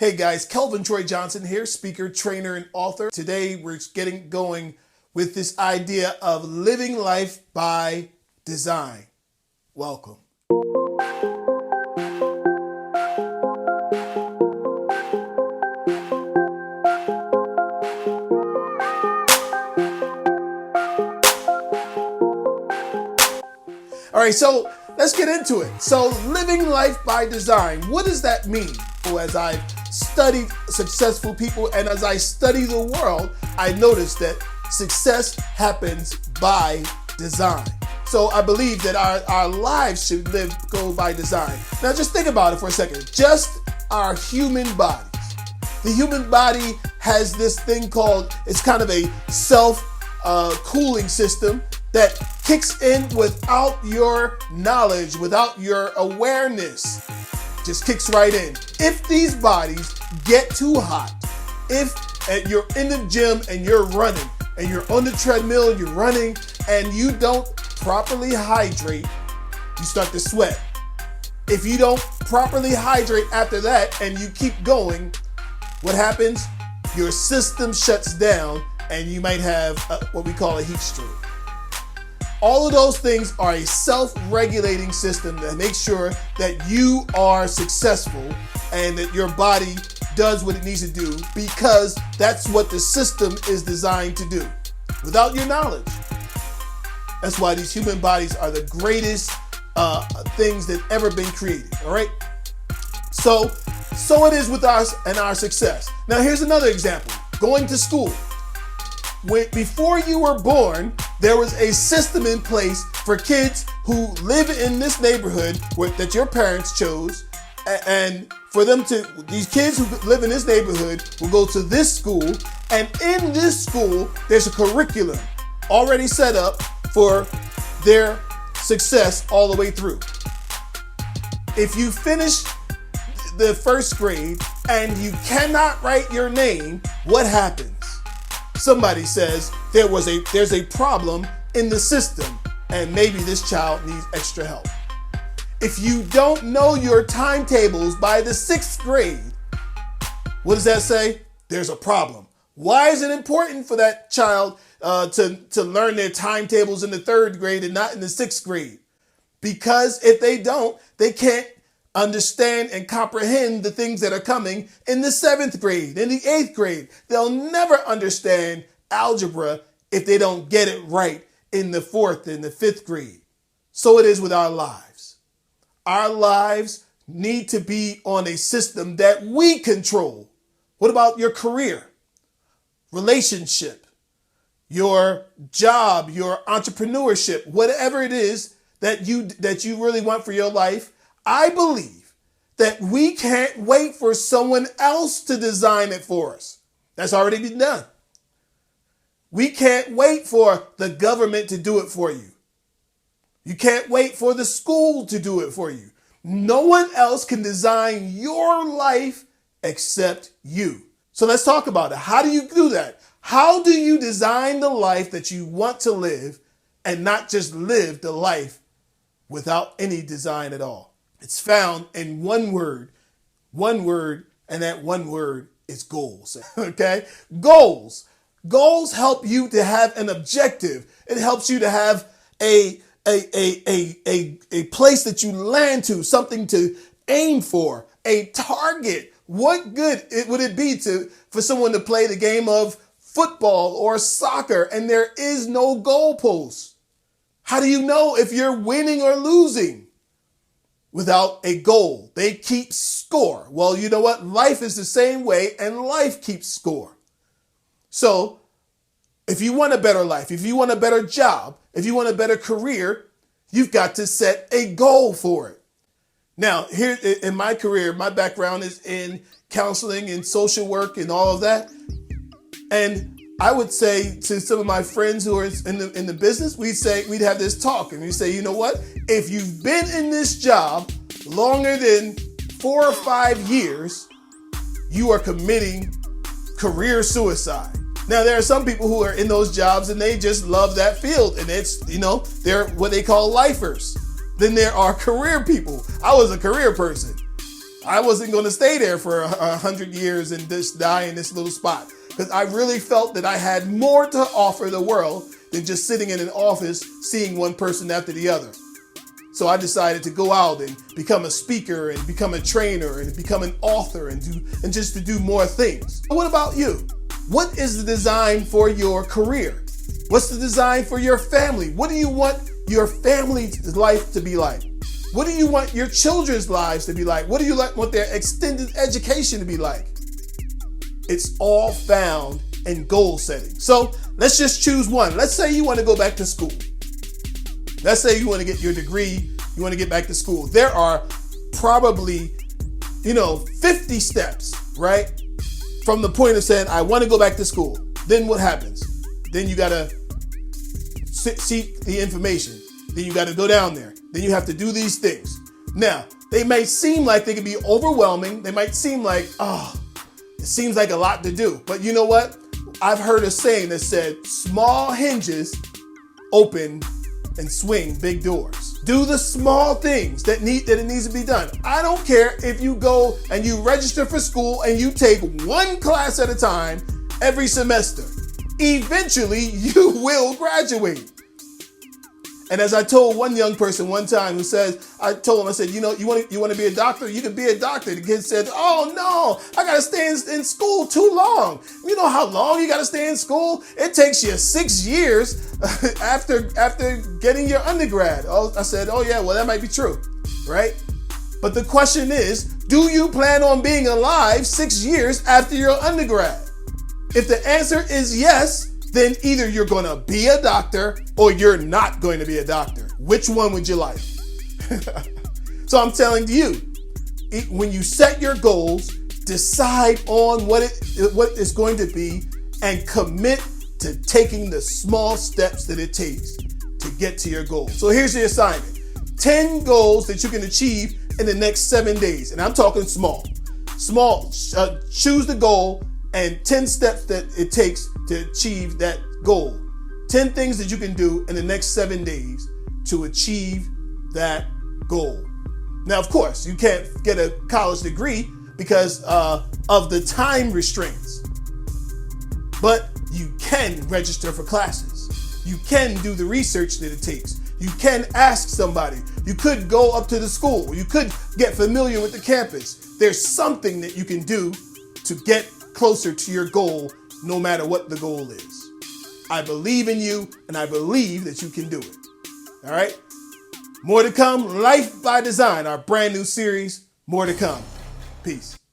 Hey guys, Kelvin Troy Johnson here, speaker, trainer, and author. Today we're getting going with this idea of living life by design. Welcome. All right, so let's get into it. So living life by design, what does that mean? Well, as I've studied successful people and as I study the world, I noticed that success happens by design. So I believe that our lives should go by design. Now just think about it for a second. Just our human bodies. The human body has this thing called, it's kind of a self-cooling system that kicks in without your knowledge, without your awareness. Just kicks right in. If these bodies get too hot, if you're in the gym and you're running, and you're on the treadmill, you're running, and you don't properly hydrate, you start to sweat. If you don't properly hydrate after that and you keep going, what happens? Your system shuts down and you might have what we call a heat stroke. All of those things are a self-regulating system that makes sure that you are successful and that your body does what it needs to do, because that's what the system is designed to do without your knowledge. That's why these human bodies are the greatest things that ever been created. All right. So it is with us and our success. Now here's another example. Going to school. Before you were born, there was a system in place for kids who live in this neighborhood that your parents chose, and for them these kids who live in this neighborhood will go to this school, and in this school, there's a curriculum already set up for their success all the way through. If you finish the first grade and you cannot write your name, what happens? Somebody says there's a problem in the system and maybe this child needs extra help. If you don't know your timetables by the 6th grade, what does that say? There's a problem. Why is it important for that child to learn their timetables in the 3rd grade and not in the 6th grade? Because if they don't, they can't understand and comprehend the things that are coming in the 7th grade, in the 8th grade. They'll never understand algebra if they don't get it right in the 4th and the 5th grade. So it is with our lives. Our lives need to be on a system that we control. What about your career, relationship, your job, your entrepreneurship, whatever it is that you really want for your life? I believe that we can't wait for someone else to design it for us. That's already been done. We can't wait for the government to do it for you. You can't wait for the school to do it for you. No one else can design your life except you. So let's talk about it. How do you do that? How do you design the life that you want to live and not just live the life without any design at all? It's found in one word, and that one word is goals. Okay? Goals. Goals help you to have an objective. It helps you to have a place that you land to, something to aim for, a target. What good would it be for someone to play the game of football or soccer and there is no goalpost? How do you know if you're winning or losing? Without a goal. They keep score. Well, you know what? Life is the same way, and life keeps score. So if you want a better life, if you want a better job, if you want a better career, you've got to set a goal for it. Now, here in my career, my background is in counseling and social work and all of that. And I would say to some of my friends who are in the business, we'd have this talk and we say, you know what? If you've been in this job longer than 4 or 5 years, you are committing career suicide. Now, there are some people who are in those jobs and they just love that field and they're what they call lifers. Then there are career people. I was a career person. I wasn't going to stay there for 100 years and just die in this little spot, because I really felt that I had more to offer the world than just sitting in an office seeing one person after the other. So I decided to go out and become a speaker and become a trainer and become an author and just to do more things. What about you? What is the design for your career? What's the design for your family? What do you want your family's life to be like? What do you want your children's lives to be like? What do you want their extended education to be like? It's all found in goal setting. So let's just choose one. Let's say you want to go back to school. Let's say you want to get your degree, you want to get back to school. There are probably, 50 steps, right? From the point of saying, I want to go back to school. Then what happens? Then you got to seek the information. Then you got to go down there. Then you have to do these things. Now, they may seem like they can be overwhelming. They might seem like, it seems like a lot to do. But you know what? I've heard a saying that said, small hinges open and swing big doors. Do the small things that it needs to be done. I don't care if you go and you register for school and you take one class at a time every semester. Eventually, you will graduate. And as I told one young person one time I told him, I said, you want to be a doctor? You can be a doctor. The kid said, oh no, I got to stay in school too long. You know how long you got to stay in school? It takes you 6 years after getting your undergrad. I said, oh yeah, well that might be true, right? But the question is, do you plan on being alive 6 years after your undergrad? If the answer is yes, then either you're going to be a doctor or you're not going to be a doctor. Which one would you like? So I'm telling you, when you set your goals, decide on what it's going to be and commit to taking the small steps that it takes to get to your goal. So here's the assignment. 10 goals that you can achieve in the next 7 days. And I'm talking small. Choose the goal and 10 steps that it takes to achieve that goal. 10 things that you can do in the next 7 days to achieve that goal. Now, of course, you can't get a college degree because of the time restraints, but you can register for classes. You can do the research that it takes. You can ask somebody. You could go up to the school. You could get familiar with the campus. There's something that you can do to get closer to your goal, no matter what the goal is. I believe in you, and I believe that you can do it. All right? More to come. Life by Design, our brand new series. More to come. Peace.